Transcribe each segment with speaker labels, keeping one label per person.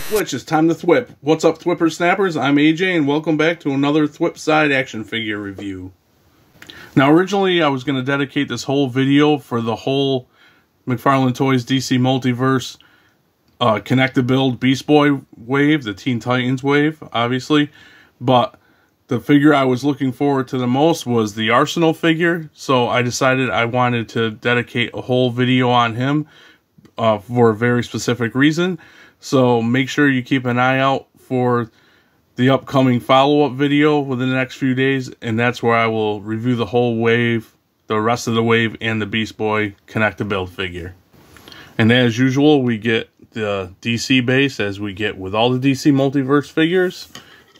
Speaker 1: Glitch, it's time to thwip. What's up, Thwipper Snappers? I'm AJ, and welcome back to another Thwip Side action figure review. Now, originally, I was going to dedicate this whole video for the whole McFarlane Toys DC Multiverse Connect-A-Build Beast Boy wave, the Teen Titans wave, obviously. But the figure I was looking forward to the most was the Arsenal figure, so I decided I wanted to dedicate a whole video on him for a very specific reason. So make sure you keep an eye out for the upcoming follow-up video within the next few days, and that's where I will review the whole wave, the rest of the wave, and the Beast Boy Connect-A-Build figure. And as usual, we get the DC base, as we get with all the DC Multiverse figures,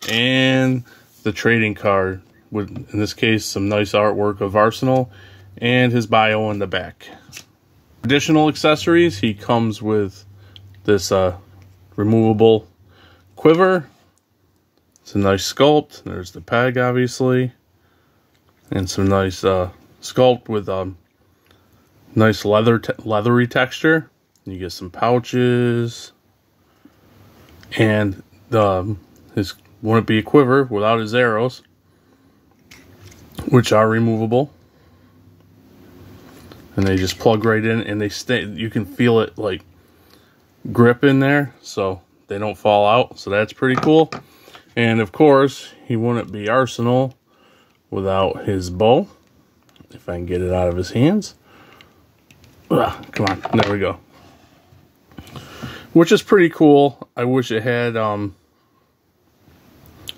Speaker 1: and the trading card, with, in this case, some nice artwork of Arsenal, and his bio in the back. Additional accessories, he comes with this removable quiver. It's a nice sculpt. There's the peg, obviously, and some nice sculpt with nice leathery texture. You get some pouches, and his wouldn't be a quiver without his arrows, which are removable, and they just plug right in, and they stay. You can feel it like grip in there, so they don't fall out, so that's pretty cool. And of course, he wouldn't be Arsenal without his bow, if I can get it out of his hands. Ugh, come on, there we go. Which is pretty cool. I wish it had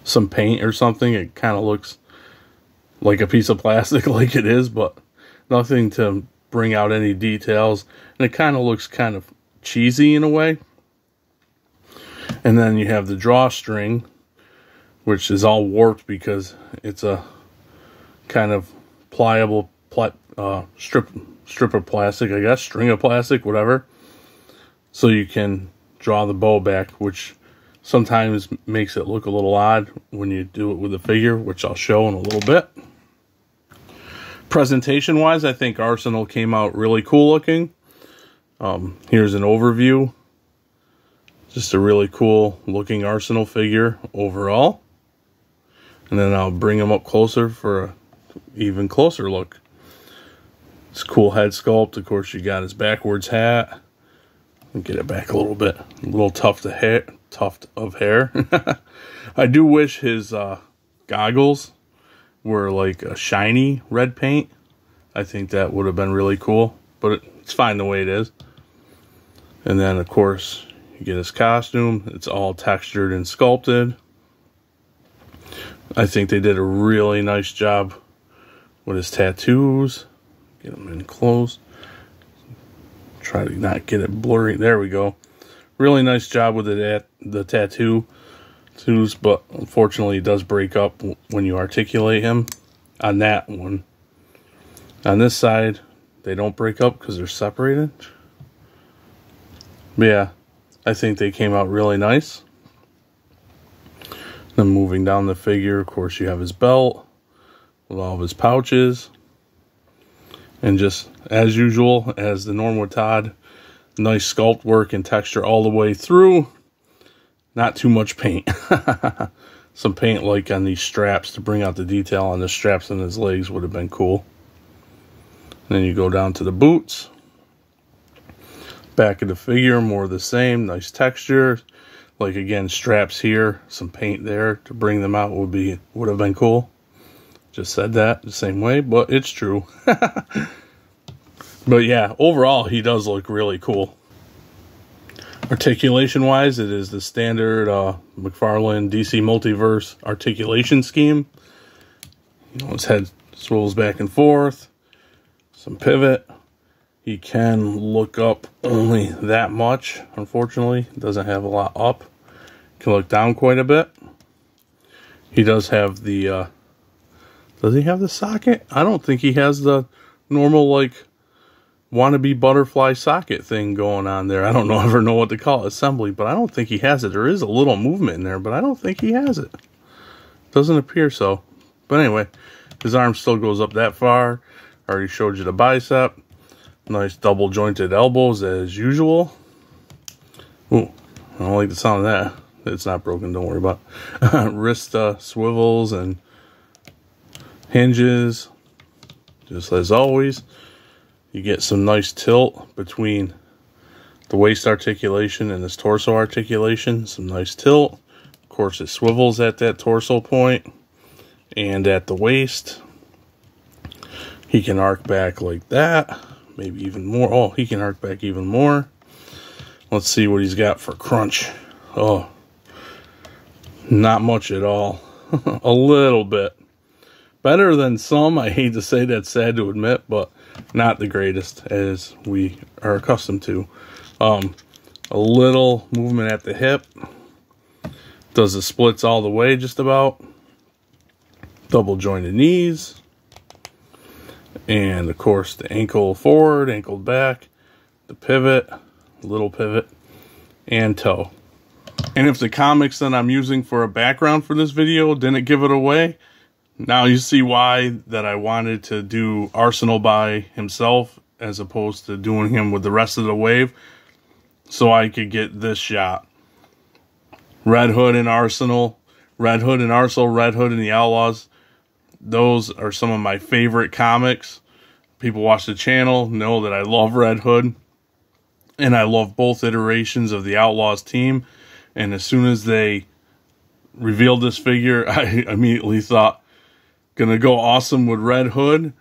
Speaker 1: some paint or something. It kind of looks like a piece of plastic like it is, but nothing to bring out any details, and it kind of looks kind of cheesy in a way. And then you have the drawstring, which is all warped because it's a kind of pliable strip of plastic, I guess, string of plastic, whatever, so you can draw the bow back, which sometimes makes it look a little odd when you do it with the figure, which I'll show in a little bit. Presentation wise, I think Arsenal came out really cool looking. Here's an overview. Just a really cool looking Arsenal figure overall. And then I'll bring him up closer for an even closer look. It's cool head sculpt. Of course, you got his backwards hat. I'll get it back a little bit. A little tuft of hair. I do wish his goggles were like a shiny red paint. I think that would have been really cool, but it's fine the way it is. And then, of course, you get his costume. It's all textured and sculpted. I think they did a really nice job with his tattoos. Get them in close. Try to not get it blurry. There we go. Really nice job with the tattoos, but unfortunately it does break up when you articulate him on that one. On this side, they don't break up because they're separated. But yeah, I think they came out really nice. Then moving down the figure, of course, you have his belt with all of his pouches. And just as usual, as the norm with Todd, nice sculpt work and texture all the way through. Not too much paint. Some paint like on these straps to bring out the detail on the straps on his legs would have been cool. And then you go down to the boots. Back of the figure, more of the same. Nice texture. Like again, straps here, some paint there to bring them out would have been cool. Just said that the same way, but it's true. But yeah, overall, he does look really cool. Articulation wise, it is the standard McFarlane DC Multiverse articulation scheme. You know, his head swivels back and forth. Some pivot. He can look up only that much, unfortunately. Doesn't have a lot up. Can look down quite a bit. He does have the, does he have the socket? I don't think he has the normal, like, wannabe butterfly socket thing going on there. I don't ever know what to call it, assembly, but I don't think he has it. There is a little movement in there, but I don't think he has it. Doesn't appear so. But anyway, his arm still goes up that far. I already showed you the bicep. Nice double jointed elbows as usual. Ooh, I don't like the sound of that. It's not broken, don't worry about it. Wrist swivels and hinges. Just as always, you get some nice tilt between the waist articulation and this torso articulation. Some nice tilt. Of course, it swivels at that torso point and at the waist. He can arc back like that, maybe even more. Oh, he can arc back even more. Let's see what he's got for crunch. Oh, not much at all. A little bit. Better than some. I hate to say, that's sad to admit, but not the greatest as we are accustomed to. A little movement at the hip. Does the splits all the way just about. Double jointed knees. And of course the ankle forward, ankle back, the pivot, little pivot, and toe. And if the comics that I'm using for a background for this video didn't give it away, now you see why that I wanted to do Arsenal by himself as opposed to doing him with the rest of the wave, so I could get this shot. Red Hood and Arsenal, Red Hood and Arsenal, Red Hood and the Outlaws. Those are some of my favorite comics. People watch the channel know that I love Red Hood. And I love both iterations of the Outlaws team. And as soon as they revealed this figure, I immediately thought, gonna go awesome with Red Hood.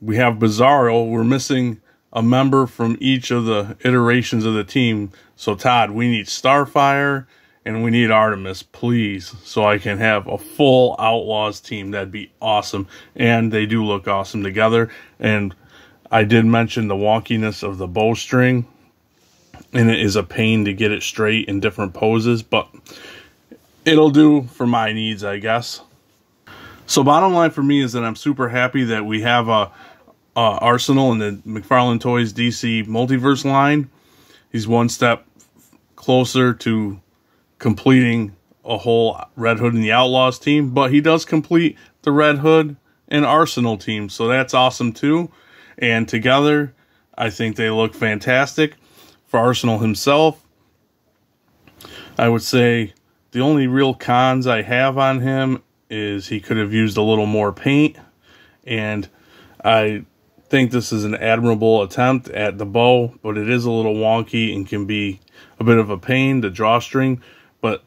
Speaker 1: We have Bizarro. We're missing a member from each of the iterations of the team. So Todd, we need Starfire and we need Artemis, please, so I can have a full Outlaws team. That'd be awesome. And they do look awesome together. And I did mention the wonkiness of the bowstring, and it is a pain to get it straight in different poses, but it'll do for my needs, I guess. So bottom line for me is that I'm super happy that we have a Arsenal in the McFarlane Toys DC Multiverse line. He's one step closer to completing a whole Red Hood and the Outlaws team, but he does complete the Red Hood and Arsenal team, so that's awesome too. And together, I think they look fantastic. For Arsenal himself, I would say the only real cons I have on him is he could have used a little more paint, and I think this is an admirable attempt at the bow, but it is a little wonky and can be a bit of a pain, the drawstring. But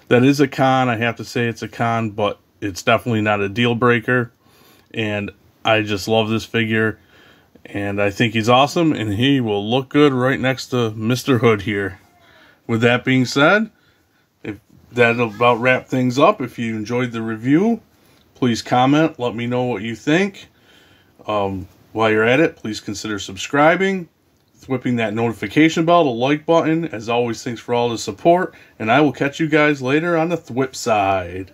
Speaker 1: that is a con. I have to say it's a con, but it's definitely not a deal breaker. And I just love this figure, and I think he's awesome, and he will look good right next to Mr. Hood here. With that being said, that'll about wrap things up. If you enjoyed the review, please comment. Let me know what you think. While you're at it, please consider subscribing, whipping that notification bell, the like button. As always, thanks for all the support, and I will catch you guys later on the Thwip side.